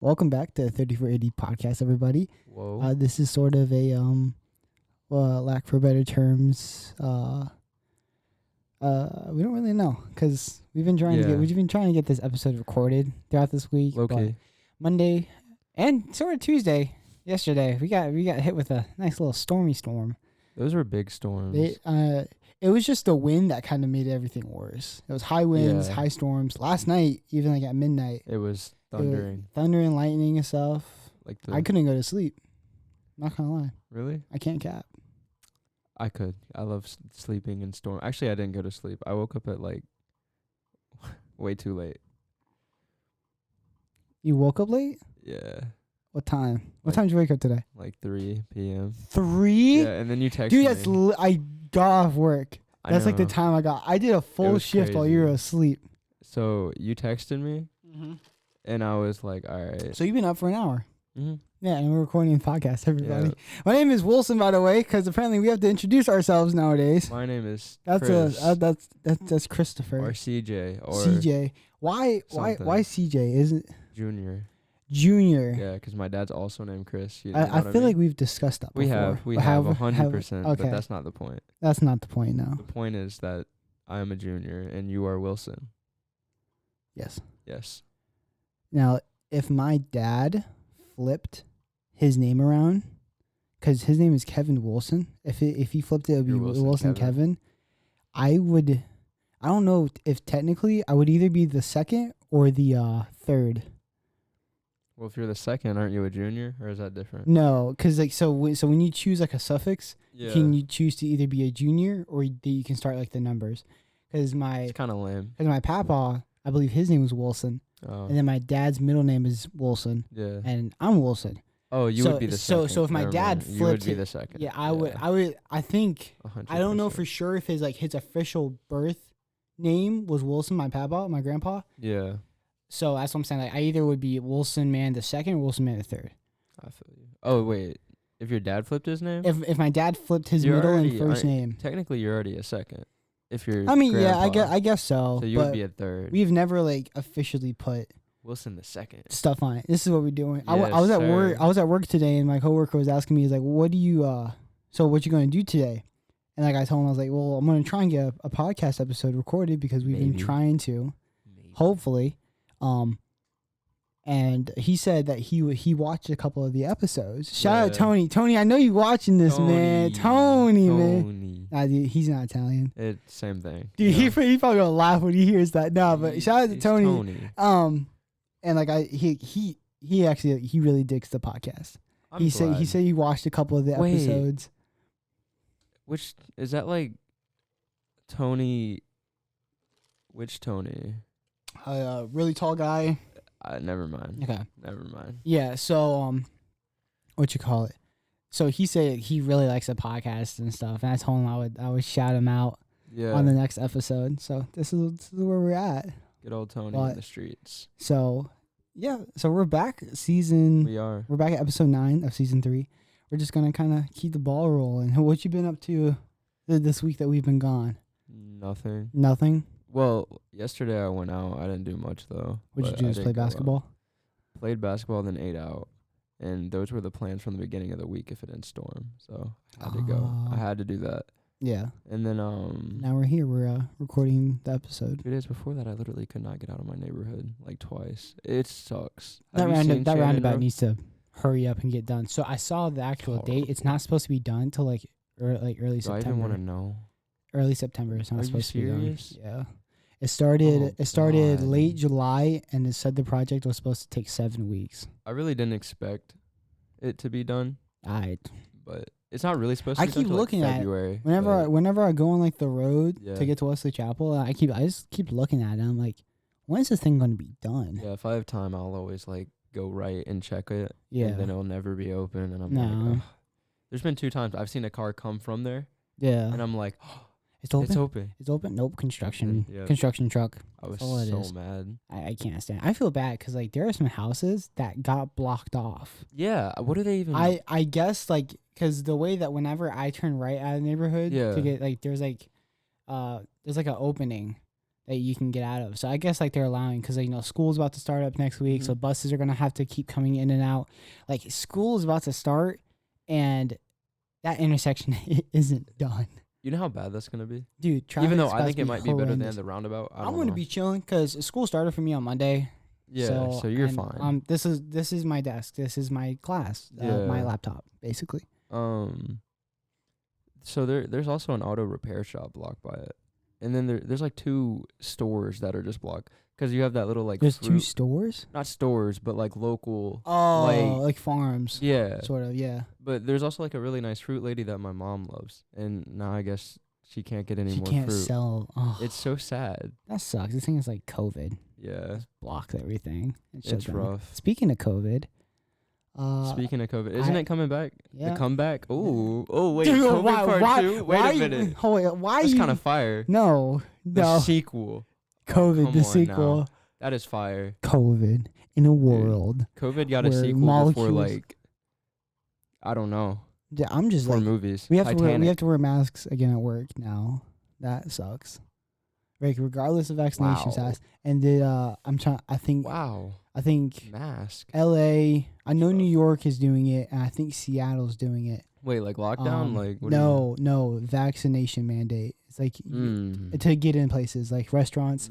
Welcome back to 3480 podcast, everybody. Whoa. This is sort of a lack for better terms. We don't really know because we've been trying to get this episode recorded throughout this week. but Okay. Monday and sort of Tuesday, yesterday, we got hit with a nice little stormy storm. Those were big storms. It was just the wind that kind of made everything worse. It was high winds, Yeah. high storms. Last night, even like at midnight, It was it was thundering. thunder and lightning and stuff. Like the I couldn't go to sleep. Not gonna lie, Really? I can't cap. I could. I love sleeping in storm. Actually, I didn't go to sleep. I woke up at like way too late. You woke up late? Yeah. What time? What Like- time did you wake up today? Like 3 p.m. 3? Yeah, and then you texted Dude, me. that's I got off work. I That's like the know. time I got. I did a full was shift while you were crazy. asleep. So you texted me, and I was like, all right. So you've been up for an hour. Mm-hmm. Yeah, and we're recording a podcast, everybody. Yeah. My name is Wilson, by the way, because apparently we have to introduce ourselves nowadays. My name is That's Chris, that's Christopher. or CJ, or CJ. Why something. CJ? Isn't Junior. Junior? Yeah, because my dad's also named Chris. You know I what feel mean? like we've discussed that before. We But have however- 100%, Okay, but that's not the point. that's not the point now. The point is that I am a junior and you are Wilson. Yes. Yes. Now, if my dad flipped his name around, because his name is Kevin Wilson, if he flipped it, it would be You're Wilson, Kevin. Kevin. I don't know if technically I would either be the second or the third. Well, if you're the second, aren't you a junior, or is that different? No, because like so when you choose like a suffix, Yeah. you choose to either be a junior or you can start like the numbers. Because my It's kind of lame. papa, I believe his name was Wilson, Oh. and then my dad's middle name is Wilson, Yeah. and I'm Wilson. Oh, you so- would be the so- second. so if my Never dad mind. you would flipped be it- the second. Yeah, I think 100%. I don't know for sure if his official birth name was Wilson, my grandpa. Yeah, So that's what I'm saying. Like I either would be Wilson Man the second or Wilson Man the third. I feel you. Oh wait, if your dad flipped his name, If my dad flipped his You're middle and already- first I- name, technically you're already a second. If you're, I mean, yeah, grandpa. I guess so. So you but would be a third. we've never like officially put Wilson the second. stuff on it. This is what we're doing. I Yes, was at sir. work. I was at work today, and my coworker was asking me, he's like, "What do you So what you gonna do today?" And like I told him, I was like, "Well, I'm gonna try and get a podcast episode recorded because we've been Maybe. trying to, Maybe. hopefully." And he said that he watched a couple of the episodes. Shout out Yeah. Tony. Tony, I know you watching this, man. Tony, man. Tony. Nah, dude, he's not Italian. It's same thing. Dude, you he know? he probably gonna laugh when he hears that. No, but He's- shout out to he's Tony. And like he actually he really digs the podcast. I'm He said glad. he watched a couple of the Wait. episodes. Which is that like Tony? Which Tony? Really tall guy. Never mind. Okay. Never mind. Yeah. So what you call it? So he said he really likes the podcast and stuff, and I told him I would shout him out Yeah. on the next episode. So this is where we're at. Good old Tony But- in the streets. So yeah. So we're back season. We are. We're back at episode 9 of season 3. We're just gonna kind of keep the ball rolling. What you been up to this week that we've been gone? Nothing. Nothing. Well, yesterday I went out. I didn't do much though. What'd you but do? I Just did play go out. basketball? Played basketball, then ate out. And those were the plans from the beginning of the week if it didn't storm. So I had to go. Ah. I had to do that. Yeah. And then Now we're here. We're recording the episode. 2 days before that I literally could not get out of my neighborhood like twice. It sucks. That Have you seen Shannon roundabout Road? needs to hurry up and get done. So I saw the actual date. Horrible. It's not supposed to be done till like early Do I even September. want to know? Early September. It's not Are you supposed to be serious? done. Yeah. It started. Oh, it started God. late July, and it said the project was supposed to take 7 weeks. I really didn't expect it to be done, but it's not really supposed to I be done keep till, looking like at it. February. Whenever I go on like the road Yeah. to get to Wesley Chapel, I just keep looking at it. I'm like, when's this thing going to be done? Yeah, if I have time, I'll always like go right and check it. Yeah. And then it'll never be open, and I'm No. like, ugh. There's been 2 times I've seen a car come from there, Yeah. and I'm like, It's open. it's open. It's open. Nope. Construction. Yeah. Construction truck. I was all it so is. mad. I can't stand. I feel bad because like there are some houses that got blocked off. Yeah, what do they even? I guess like because the way that whenever I turn right out of the neighborhood Yeah. to get like there's like an opening that you can get out of. So I guess like they're allowing because school's about to start up next week, so buses are gonna have to keep coming in and out. Like school is about to start, and that intersection isn't done. You know how bad that's gonna be, dude. Even though I think it it might be better than the roundabout. I'm gonna be chilling because school started for me on Monday. Yeah, so you're fine. This is my desk. This is my class. My laptop, basically. So there's also an auto repair shop blocked by it, and then there's like 2 stores that are just blocked because you have that little like. There's 2 stores. Not stores, but like local. Oh, like farms. Yeah. Sort of. Yeah. But there's also like a really nice fruit lady that my mom loves, and now I guess she can't get any more fruit. She can't sell. Oh, it's so sad. That sucks. This thing is like COVID. Yeah. Just blocks everything. It's rough. Speaking of COVID. Isn't it coming back? Yeah. The comeback? Oh, wait. Dude, COVID part 2? Wait a minute. Why That's kind of fire. No. The sequel. COVID, the sequel. Now. That is fire. COVID in a world. COVID got a sequel before like, I don't know. Yeah, I'm just like movies. We have to wear masks again at work now. That sucks. Like regardless of vaccination status. And I think mask. LA, I know New York is doing it, and I think Seattle's doing it. Wait, like lockdown? No, vaccination mandate. It's like to get in places like restaurants.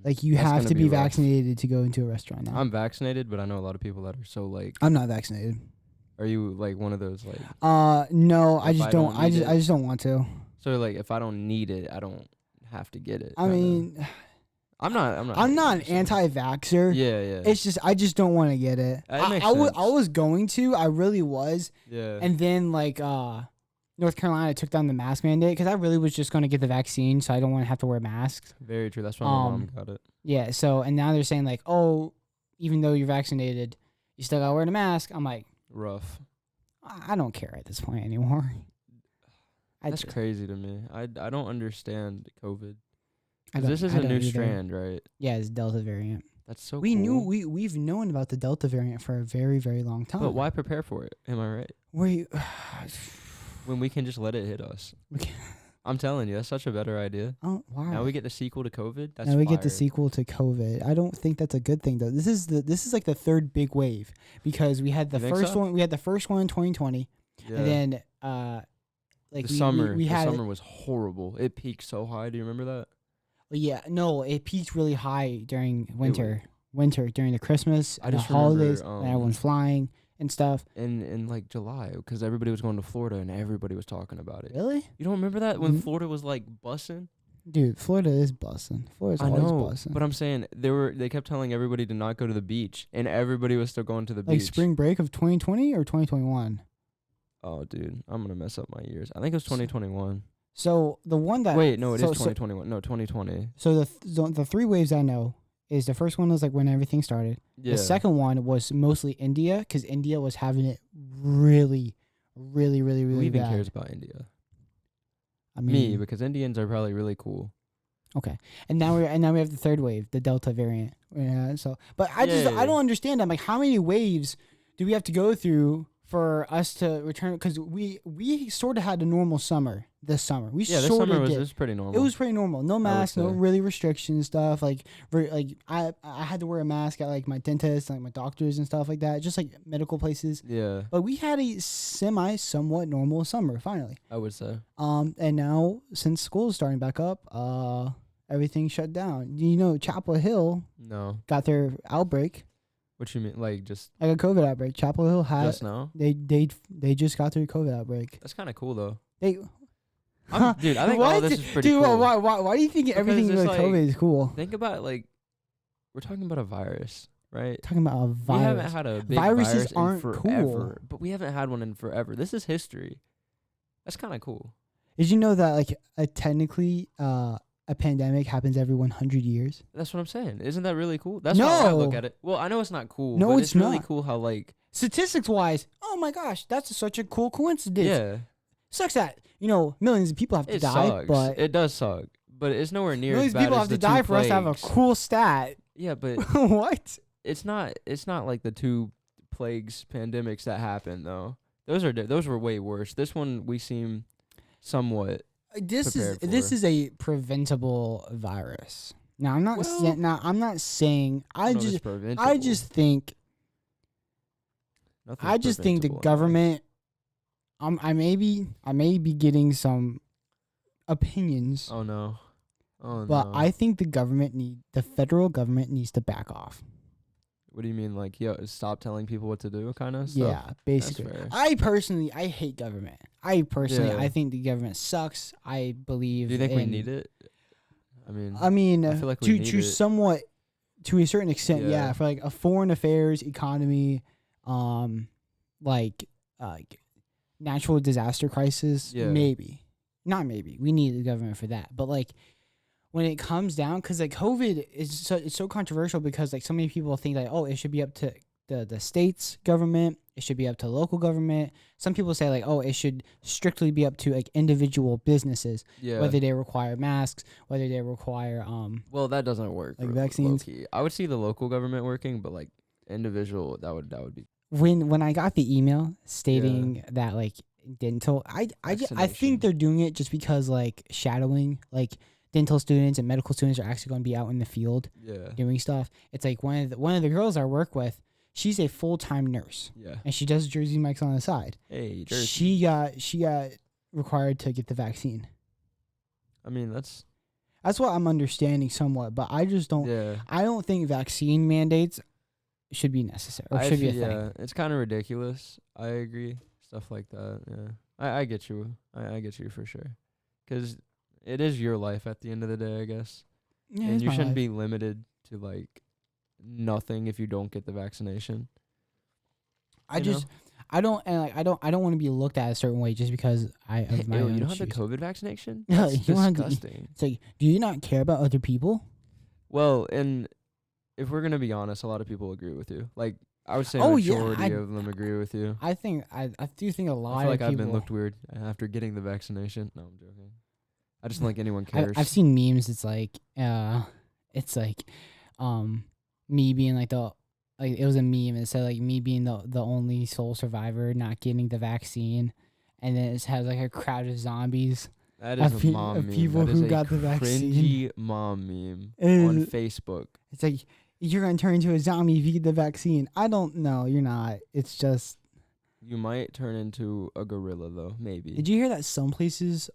Like you have to be vaccinated to go into a restaurant now. I'm vaccinated, but I know a lot of people that are so like. I'm not vaccinated. Are you like one of those like? No, I just don't. I just don't want to. So like, if I don't need it, I don't have to get it. I mean, I'm not an anti-vaxxer. Yeah. It's just I just don't want to get it. I was going to. I really was. Yeah. And then like North Carolina took down the mask mandate because I really was just going to get the vaccine, so I don't want to have to wear masks. Very true. That's why my mom got it. Yeah. So and now they're saying like, oh, even though you're vaccinated, you still got to wear a mask. I'm like, rough. I don't care at this point anymore. That's crazy to me. I don't understand COVID. This is a new strand, right? Yeah, it's Delta variant. That's so cool. We've known about the Delta variant for a very, very long time. But why prepare for it? Am I right? When we can just let it hit us. I'm telling you, that's such a better idea. Oh, why? Now we get the sequel to COVID. Now we get the sequel to COVID. I don't think that's a good thing though. This is like the third big wave because we had the first one. We had the first one in 2020, and then like the summer was horrible. It peaked so high. Do you remember that? Yeah, no, it peaked really high during winter during the Christmas, the holidays, and everyone's flying and stuff. In like July, because everybody was going to Florida and everybody was talking about it. Really? You don't remember that when Florida was like bussing? Dude, Florida is bussing. Florida's always bussing. But I'm saying they kept telling everybody to not go to the beach, and everybody was still going to the beach. Like spring break of 2020 or 2021. Oh, dude, I'm gonna mess up my years. I think it was 2021. So the one that it is 2021. No, 2020. So the 3 waves I know is the first one was like when everything started. Yeah. The second one was mostly India because India was having it really, really, really, really bad. Who even bad. cares about India? I mean, me, because Indians are probably really cool. Okay, and now we have the third wave, the Delta variant. Yeah. So, but I don't understand. I'm like, how many waves do we have to go through for us to return? Because we sort of had a normal summer this summer. This summer was pretty normal. It was pretty normal. No masks, no really restrictions stuff. Like I had to wear a mask at like my dentist, like my doctors and stuff like that. Just like medical places. Yeah. But we had a somewhat normal summer finally. I would say. And now since school is starting back up, everything shut down. You know, Chapel Hill. No. Got their outbreak. What you mean, like just like a COVID outbreak? Chapel Hill had just now. They just got their COVID outbreak. That's kind of cool though. Dude, I think all this is pretty cool. Why do you think everything with COVID is cool? Think about it, like we're talking about a virus, right? Talking about a virus. We haven't had a big Viruses virus aren't in forever, cool. but we haven't had one in forever. This is history. That's kind of cool. Did you know that like technically a pandemic happens every 100 years? That's what I'm saying. Isn't that really cool? That's how I look at it. Well, I know it's not cool. No, but it's really not. Cool how like statistics wise. Oh my gosh, that's such a cool coincidence. Yeah. Sucks that millions of people have to die. Sucks. But it does suck. But it's nowhere near millions as bad of people as have to the die two for us to have a plagues. cool stat. Yeah, but what? It's not like the 2 plagues pandemics that happened though. Those were way worse. This one we seem somewhat This is a preventable virus. Now I'm not saying. Now I'm not saying. I just think. I just think the government. I may be getting some opinions. Oh no. But I think the federal government needs to back off. What do you mean, like, stop telling people what to do, kind of stuff? Yeah, basically. I hate government. I think the government sucks. I believe. Do you think we need it? I mean, I feel like we need to it. somewhat, to a certain extent, yeah. For like a foreign affairs, economy, like natural disaster crisis, maybe, not maybe. We need the government for that, but like. When it comes down, because like COVID it's so controversial because like so many people think like, oh, it should be up to the state's government, it should be up to local government. Some people say like, oh, it should strictly be up to like individual businesses, whether they require masks, whether they require Well, that doesn't work. Like vaccines. Low-key. I would see the local government working, but like individual, that would be. When I got the email stating that like dental, I think they're doing it just because like shadowing like. Dental students and medical students are actually going to be out in the field doing stuff. It's like one of the girls I work with, she's a full-time nurse. Yeah. And she does Jersey Mike's on the side. Hey, Jersey. She got required to get the vaccine. I mean, that's what I'm understanding somewhat, but I just don't I don't think vaccine mandates should be necessary or should be a thing. Yeah, it's kind of ridiculous. I agree. Stuff like that. Yeah. I get you. I get you for sure. 'Cause it is your life at the end of the day, I guess. Yeah, and you shouldn't be limited to like nothing if you don't get the vaccination. I don't want to be looked at a certain way just because I of my own you don't issues. have the COVID vaccination? No, That's disgusting. It's like, do you not care about other people? Well, and if we're gonna be honest, a lot of people agree with you. Like I would say a majority of them agree with you. I think I do think a lot I feel like of people. I've been looked weird after getting the vaccination. No, I'm joking. I just don't think anyone cares. I've seen memes. It's like, me being like it was a meme. It said like me being the only sole survivor not getting the vaccine, and then it has like a crowd of zombies. That is a mom meme. People that who is got the vaccine. Cringy mom meme on Facebook. It's like you're gonna turn into a zombie if you get the vaccine. I don't know. You're not. It's just. You might turn into a gorilla though. Maybe. Did you hear that some places?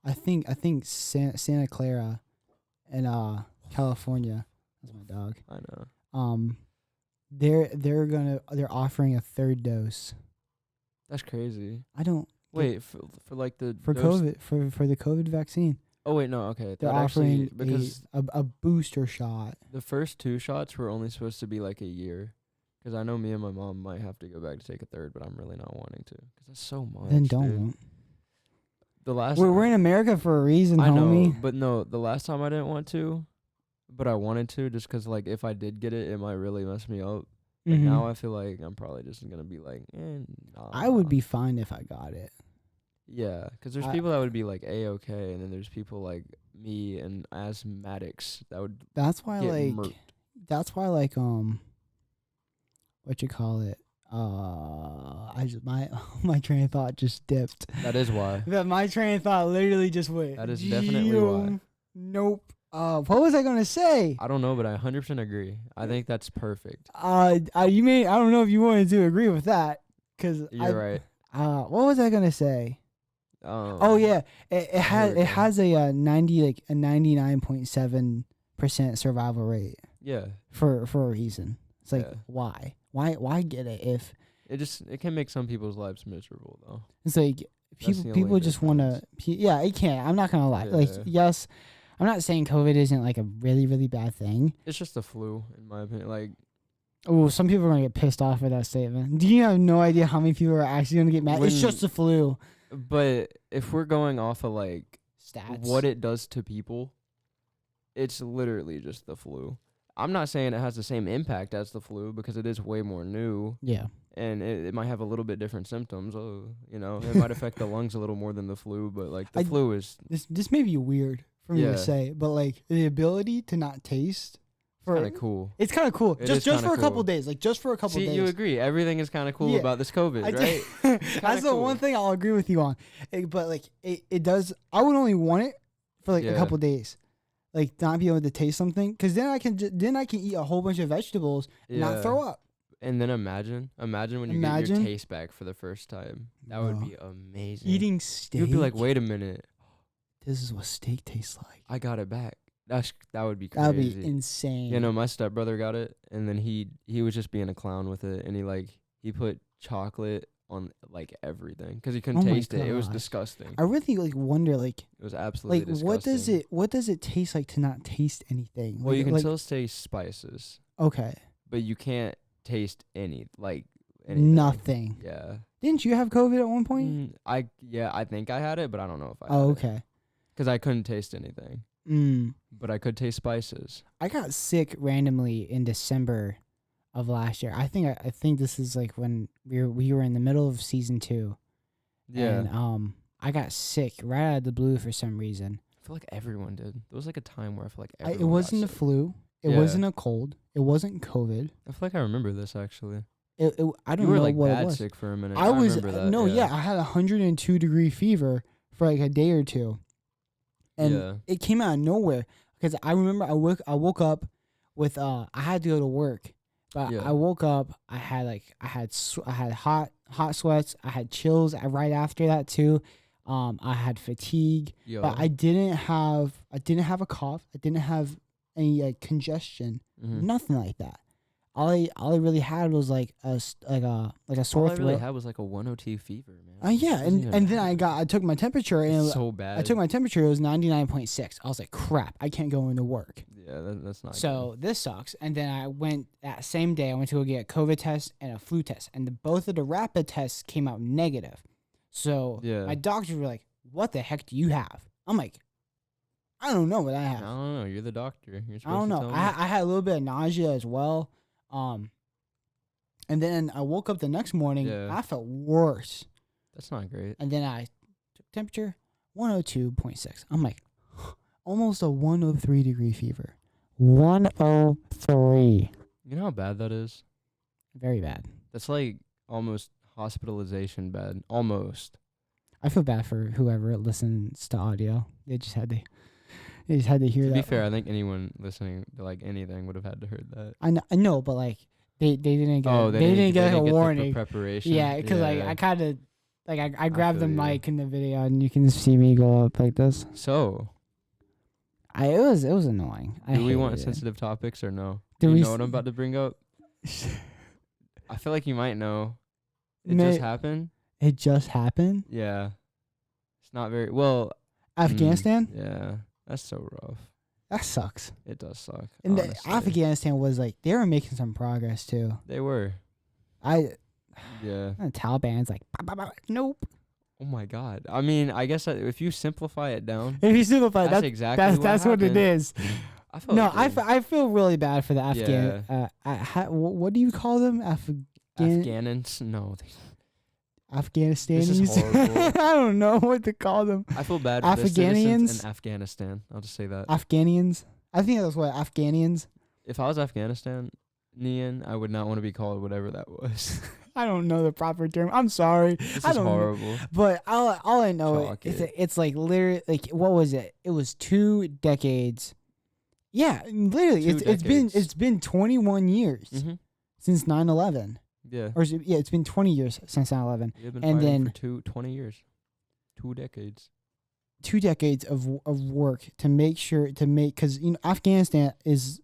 I think Santa Clara, and California. That's my dog. I know. They're offering a third dose. That's crazy. I don't wait for like the for dose? COVID for the COVID vaccine. Oh wait, no, okay. They're offering because a booster shot. The first 2 shots were only supposed to be like a year. Because I know me and my mom might have to go back to take a third, but I'm really not wanting to. Because that's so much. Then don't. Dude. The last we're in America for a reason, I homie. know, but no, the last time I didn't want to, but I wanted to just 'cause like if I did get it, it might really mess me up. But now I feel like I'm probably just gonna be like, nah. I would be fine if I got it. Yeah, 'cause there's people that would be like A-okay, and then there's people like me and asthmatics that would. That's why get like. murked. That's why like what you call it? My train of thought just dipped. That is why. My train of thought literally just went. That is definitely why. Nope. What was I gonna say? I don't know, but I 100% agree. I think that's perfect. I don't know if you wanted to agree with that, 'cause you're right. What was I gonna say? Oh yeah, it has a 99.7% survival rate. Yeah. For a reason. It's like why get it if it can make some people's lives miserable though. It's like people just want to. Yeah, it can. I'm not gonna lie. Like yes, I'm not saying COVID isn't like a really really bad thing. It's just the flu, in my opinion. Like, oh, some people are gonna get pissed off at that statement. Do you have no idea how many people are actually gonna get mad? It's just the flu. But if we're going off of like stats, what it does to people, it's literally just the flu. I'm not saying it has the same impact as the flu because it is way more new. Yeah. And it might have a little bit different symptoms. It might affect the lungs a little more than the flu, but like the flu is. This may be weird for me to say, but like the ability to not taste. Kind of cool. It's kind of cool. Just for a couple days. Like just for a couple days. See, you agree. Everything is kind of cool about this COVID, right? That's the one thing I'll agree with you on. But like it does. I would only want it for like a couple days. like not be able to taste something, because then I can eat a whole bunch of vegetables and not throw up. And then imagine when you get your taste back for the first time. That would be amazing. Eating steak. You'd be like, wait a minute. This is what steak tastes like. I got it back. That would be crazy. That would be insane. You know, my stepbrother got it, and then he was just being a clown with it, and he put chocolate on like everything because he couldn't taste it. It was disgusting. I really like wonder like it was absolutely disgusting. what does it taste like to not taste anything? Well, you can still taste spices. Okay. But you can't taste anything. Nothing. Yeah. Didn't you have COVID at one point? I think I had it, but I don't know if I had okay. Because I couldn't taste anything. But I could taste spices. I got sick randomly in December of last year. I think this is like when we were in the middle of season 2. Yeah. And I got sick right out of the blue for some reason. I feel like everyone did. There was like a time where I feel like everyone it wasn't got a flu. It wasn't a cold. It wasn't COVID. I feel like I remember this actually. I don't you know were like what bad it was. sick for a minute. I was remember that. no, I had 102-degree fever for like a day or two, and it came out of nowhere because I remember I woke up with I had to go to work, but I woke up I had hot sweats, I had chills right after that too, I had fatigue, but I didn't have a cough, I didn't have any congestion, nothing like that. All I really had was like a sore throat. All I really had was like a 102 fever, man. And then I took my temperature and so bad. I took my temperature. It was 99.6. I was like, crap, I can't go into work. Yeah, that's not. So good. This sucks. And then I went that same day. I went to go get a COVID test and a flu test, and both of the rapid tests came out negative. So my doctors were like, "What the heck do you have?" I'm like, I don't know what I have. I don't know. You're the doctor. You're supposed I don't know. To tell I had a little bit of nausea as well. And then I woke up the next morning. I felt worse. That's not great. And then I took temperature 102.6. I'm like, almost a 103-degree fever. 103. You know how bad that is? Very bad. That's like almost hospitalization bad. Almost. I feel bad for whoever listens to audio. They just had to hear that. To be fair, I think anyone listening to like anything would have had to heard that. I know, but like they didn't get they didn't get a the warning. Preparation. Yeah, because like I kind of like I grabbed the mic in the video and you can see me go up like this. So, it was annoying. Do we want sensitive topics or no? Do you know what I'm about to bring up? I feel like you might know. It just happened. It just happened? Yeah. It's not very well. Afghanistan? Yeah. That's so rough. That sucks. It does suck. And Afghanistan was like, they were making some progress too. They were. The Taliban's like, nope. Oh my God. I mean, I guess if you simplify it down. If you simplify that's exactly that's what it is. I feel really bad for the Afghan. Yeah. What do you call them? Afghanans? No. Afghanistanis. This is horrible. I don't know what to call them. I feel bad for the citizens in Afghanistan. I'll just say that. Afghanians. I think that's what Afghanians. If I was Afghanistanian, I would not want to be called whatever that was. I don't know the proper term. I'm sorry. This is horrible. Know. But all I know is it's like literally like what was it? It was 2 decades. Yeah, literally, it's been 21 years since 9/11. Yeah. It's been 20 years since 9/11. And then for 20 years. 2 decades. 2 decades of work to make because Afghanistan is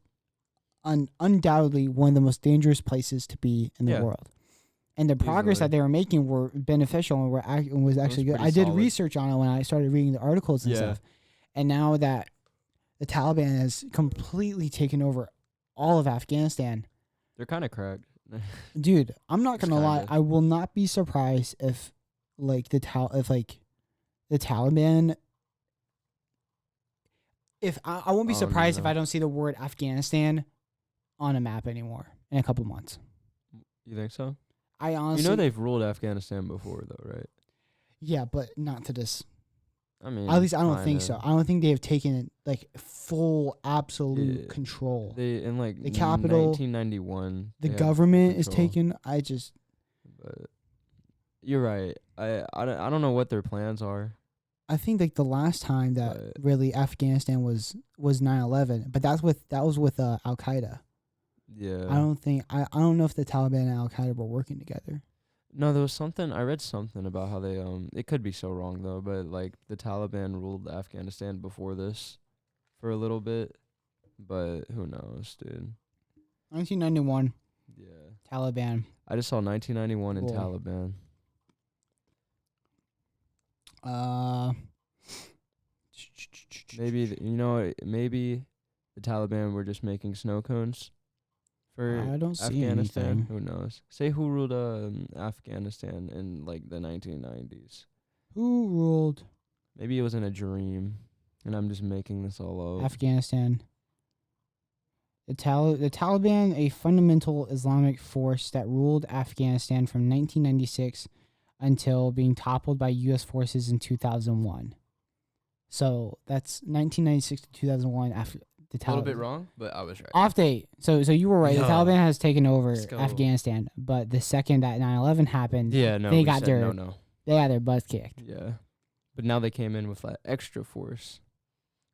undoubtedly one of the most dangerous places to be in the world. And the progress that they were making were beneficial and was actually good. I did research on it when I started reading the articles and stuff. And now that the Taliban has completely taken over all of Afghanistan. They're kind of cracked. Dude, I'm not going to lie. I will not be surprised if the Taliban I won't be surprised if I don't see the word Afghanistan on a map anymore in a couple months. You think so? I honestly they've ruled Afghanistan before though, right? Yeah, but not to this. I mean, at least I don't think so. I don't think they have taken full absolute control. They in the capital, 1991. The government is taken. But you're right. I don't know what their plans are. I think like the last time that But- really Afghanistan was 9/11, but that was with Al Qaeda. Yeah. I don't know if the Taliban and Al Qaeda were working together. No, there was something I read something about how they it could be so wrong though, but like the Taliban ruled Afghanistan before this for a little bit, but who knows, dude. 1991 Yeah. Taliban. I just saw 1991 in Cool. Taliban. Maybe maybe the Taliban were just making snow cones for I don't see Afghanistan. anything. Who knows? Say who ruled Afghanistan in like the 1990s. Who ruled Maybe it was in a dream, and I'm just making this all up. Afghanistan? The Taliban, a fundamental Islamic force that ruled Afghanistan from 1996 until being toppled by U.S. forces in 2001. So that's 1996 to 2001 after the Taliban. A little bit wrong, but I was right. Off date. So you were right. Yo. The Taliban has taken over Let's go. Afghanistan, but the second that 9/11 happened, Yeah, no, they we got said their no. they got their butts kicked. Yeah, but now they came in with that extra force.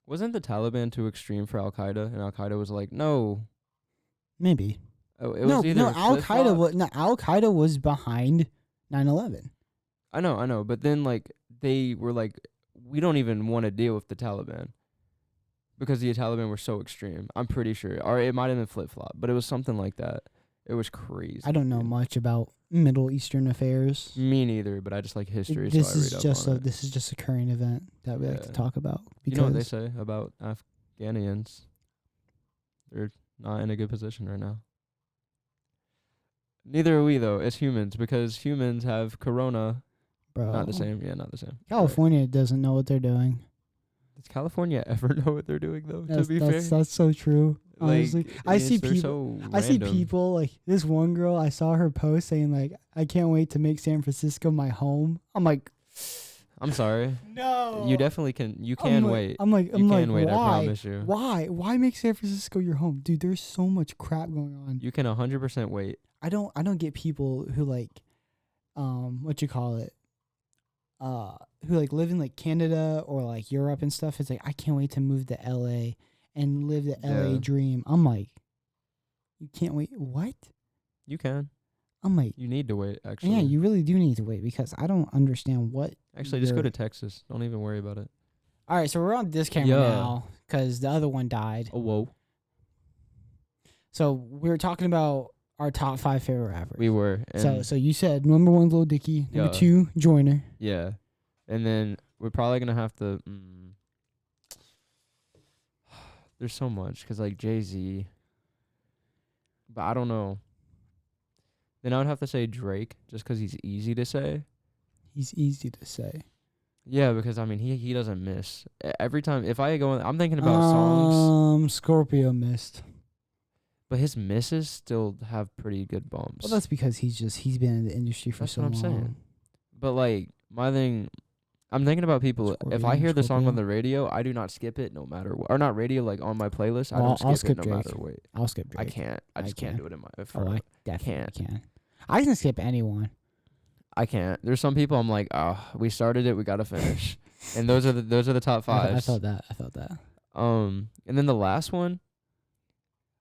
Wasn't the Taliban too extreme for Al Qaeda? And Al Qaeda was like, no. Maybe. Oh, it was either Al Qaeda was behind 9/11. I know, but then like they were like, we don't even want to deal with the Taliban because the Taliban were so extreme. I'm pretty sure, or it might have been flip flop, but it was something like that. It was crazy. I don't know dude. much about Middle Eastern affairs. Me neither, but I just like history. This so I read is up just on a it. this is just a current event that we like to Yeah. talk about. You Because know what they say about Afghanians? They're not in a good position right now. Neither are we though, as humans, because humans have corona. bro, Not the same. Yeah, not the same. California doesn't know what they're doing. Does California ever know what they're doing though? To be fair, That's so true. Honestly, like, I see they're people. so I see random. people like this one girl. I saw her post saying like, "I can't wait to make San Francisco my home." I'm like, I'm sorry. no. You definitely can. You I'm can like- wait. I'm like, You can wait. why? I promise you. Why? Why make San Francisco your home, dude? There's so much crap going on. You can 100% wait. I don't get people who like, what you call it, who like live in like Canada or like Europe and stuff. It's like I can't wait to move to LA and live the LA Yeah. dream. I'm like, you can't wait. What? You can. I'm like, You need to wait. Actually. yeah, you really do need to wait because I don't understand what. Actually, just go you're- to Texas. Don't even worry about it. All right, so we're on this camera Yeah. now because the other one died. Oh whoa. So we were talking about our top 5 favorite rappers. We were. And So you said number 1 Lil Dicky, number Yeah. 2 Joyner. yeah, and then we're probably gonna have to. There's so much because like Jay-Z, but I don't know. Then I would have to say Drake just 'cause he's easy to say. He's easy to say. Yeah, because I mean he doesn't miss every time. If I go, I'm thinking about songs, Scorpio missed. but his misses still have pretty good bumps. Well, that's because he's been in the industry for That's so what I'm long. saying. But like my thing, I'm thinking about people. If I hear the song on Scorpio. the radio, I do not skip it no matter what. Or not radio, like on my playlist. I Well, don't I'll skip it skip no Drake. matter what. I'll skip Drake. I can't. I just can't can. do it in my. Oh, I definitely can't. can. I can skip anyone. I can't. There's some people I'm like, oh, we started it, we gotta finish, and those are the top I fives. felt that. I felt that. And then the last one,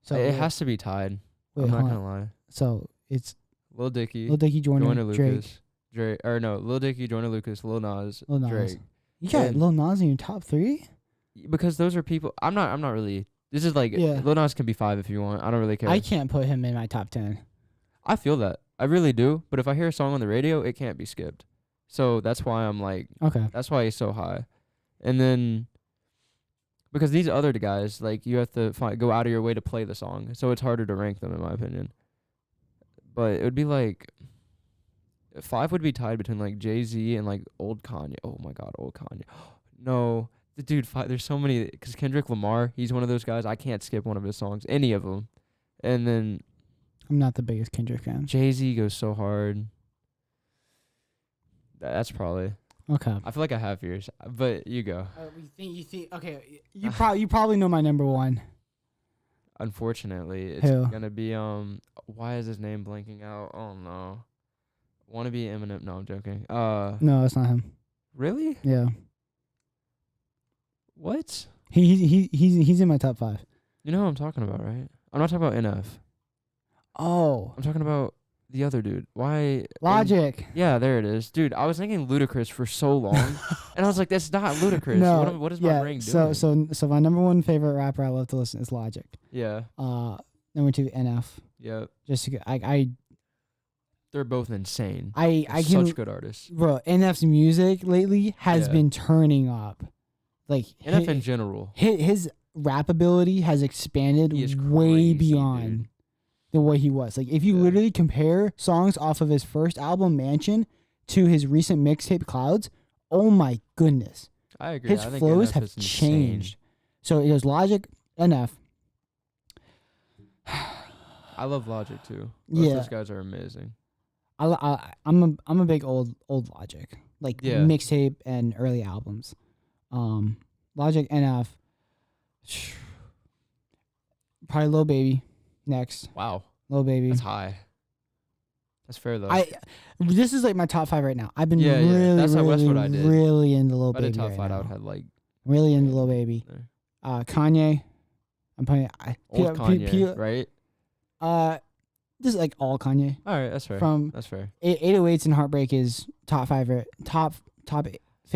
So it wait, has to be tied. wait, I'm not hold gonna on. lie. So it's Lil Dicky, Lil Dicky, Joyner, Drake, Lucas, Drake, or no, Lil Dicky, Joyner Lucas, Lil Nas, Lil Nas. Drake. You got and- Lil Nas in your top 3? Because those are people. I'm not really. This is like Yeah. Lil Nas can be 5 if you want. I don't really care. I can't put him in my top 10. I feel that. I really do. But if I hear a song on the radio, it can't be skipped. So that's why I'm like, Okay. that's why he's so high. And then because these other guys, like you have to go out of your way to play the song, so it's harder to rank them in my opinion. But it would be like 5 would be tied between like Jay-Z and like old Kanye. Oh my God, old Kanye. No, the dude. There's so many. Because Kendrick Lamar, he's one of those guys. I can't skip one of his songs, any of them. And then I'm not the biggest Kendrick fan. Jay-Z goes so hard. That's probably. Okay. I feel like I have yours, but you go. You think okay, you probably know my number 1. Unfortunately, it's Who? gonna be why is his name blanking out? Oh no. Wanna be Eminem? No, I'm joking. No, it's not him. Really? Yeah. What? He's in my top 5. You know who I'm talking about, right? I'm not talking about NF. Oh, I'm talking about the other dude. Why? Logic. Yeah, there it is, dude. I was thinking Ludacris for so long, and I was like, "That's not Ludacris." No, what is my brain so doing? so my number one favorite rapper I love to listen is Logic. Yeah, Number 2 NF. yeah. Just to, I They're both insane. I can, Such good artists. bro. NF's music lately has Yeah. been turning up. Like NF in general. his rap ability has expanded He is way crazy, beyond dude. the way he was. Like if you Yeah. literally compare songs off of his first album Mansion to his recent mixtape Clouds, oh my goodness, I agree. his I think flows NF have is insane. changed. So it goes Logic, NF. I love Logic too. Both Yeah. those guys are amazing. I'm a big old Logic, like Yeah. mixtape and early albums. Logic, NF, probably Lil Baby next. Wow, Lil Baby. that's high. That's fair though. This is like my top 5 right now. I've been Yeah, yeah. really, That's really, what I did. really into Lil if I did Baby top right 5, I now. would have like Really into Lil Baby. there. Kanye. I'm putting Old Kanye, right? This is like all Kanye. All right, that's fair. From That's fair. 808s and Heartbreak is top favorite How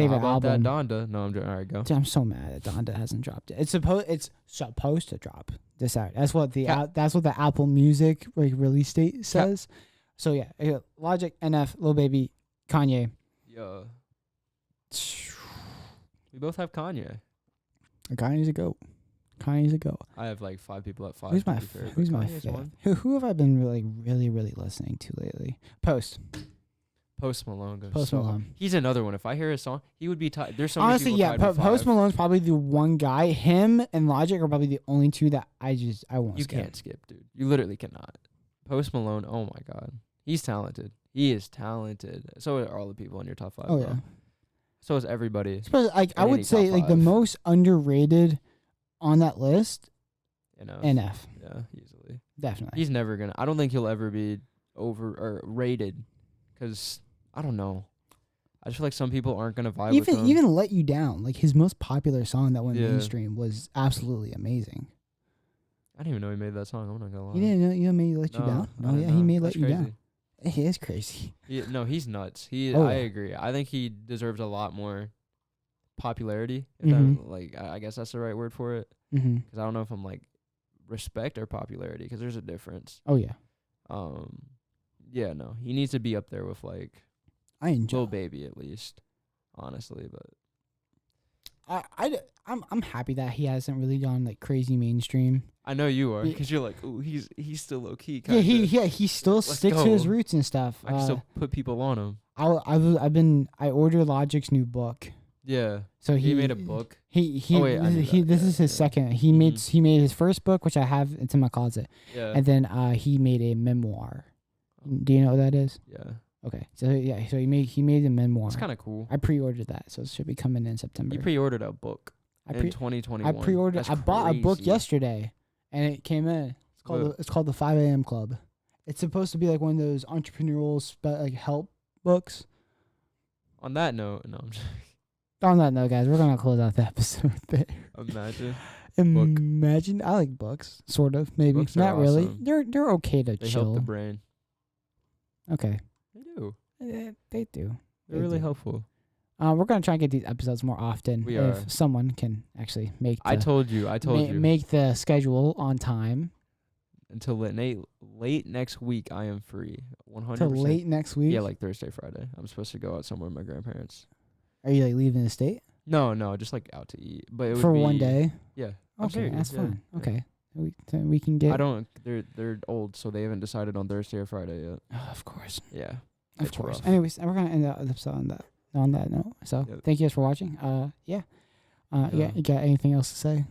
about album. that Donda? No, I'm joking. All right, go. Dude, I'm so mad that Donda hasn't dropped it. It's supposed to drop this out. That's what the Apple Music like release date says. So yeah, Logic, NF, Lil Baby, Kanye. Yeah. We both have Kanye. Kanye's a goat. Kanye's a goat. I have like 5 people at 5. Who's to my be fair, but who's my Kanye's fifth? one. Who have I been really listening to lately? Post Malone goes. Post so Malone. He's another one. If I hear his song, he would be tied. There's so Honestly, many people yeah. tied with Post 5. Malone's probably the one guy. Him and Logic are probably the only 2 that I won't. You skip. can't skip, dude. You literally cannot. Post Malone. Oh my God, he's talented. He is talented. So are all the people in your top 5. Oh bro. yeah. So is everybody. Suppose, like I in would any say top like the 5. most underrated on that list. NF. Yeah, easily. Definitely. He's never gonna. I don't think he'll ever be over or rated, because I don't know. I just feel like some people aren't gonna vibe with him. Even Let You Down, like his most popular song that went Yeah. mainstream, was absolutely amazing. I didn't even know he made that song. I'm not gonna lie. You didn't know you made Let You Down? I No, didn't yeah, he know. made That's Let You crazy. Down. He is crazy. No, he's nuts. Oh, I yeah. agree. I think he deserves a lot more popularity. If Mhm. I guess that's the right word for it. Mm-hmm. Because I don't know if I'm like respect or popularity, because there's a difference. Oh yeah, Yeah, no, he needs to be up there with like I enjoy. Lil Baby at least, honestly. But I'm happy that he hasn't really gone like crazy mainstream. I know you are, Yeah. because you're like, ooh, he's still low key. Yeah, Kinda. he still Let's sticks to his go. roots and stuff. I can still put people on him. I ordered Logic's new book. Yeah, So he made a book. He Oh, wait, I knew that. this Yeah, is his yeah. second. He made his first book, which I have. It's in my closet, Yeah, and then he made a memoir. Do you know what that is? yeah, Okay, so yeah, so he made a memoir. it's kind of cool. I pre-ordered that, so it should be coming in September. You pre-ordered a book I in pre 2021. I pre-ordered. That's I bought a book crazy. yesterday, and it came in. It's called the 5 a.m. Club. It's supposed to be like one of those entrepreneurial like help books. On that note, no, I'm just On that note, guys, we're gonna close out the episode there. imagine Imagine, I like books, sort of, maybe Books are not really. awesome. They're okay to they help chill. the brain. Okay, They do. they do. They're They really do. helpful. We're gonna try and get these episodes more often. We if are. someone can actually make. I The, told you. make the schedule on time Until late next week, I am free. 100%. till late next week. Yeah, like Thursday, Friday. I'm supposed to go out somewhere with my grandparents. Are you like leaving the state No, just like out to eat. But it would for be, one day? Yeah. I'm Okay, serious, that's yeah, fine. yeah. Okay, we can get. I don't. They're old, so they haven't decided on Thursday or Friday yet. Of course, Yeah. of It's course. rough. Anyways, we're gonna end the episode on that note. So Yep. thank you guys for watching. Yeah. Yeah. You got anything else to say?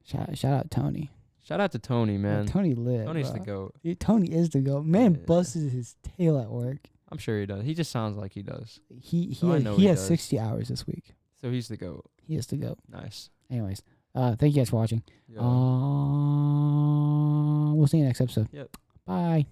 Shout out Tony. Shout out to Tony, man. Tony lit. Tony's bro. the goat. Tony is the goat. Man Yeah. busted his tail at work. I'm sure he does. He just sounds like he does. He Oh, I has, know he he has does. 60 hours this week. So he's the goat. He is the goat. Nice. Anyways, thank you guys for watching. Yeah. We'll see you next episode. Yep. Bye.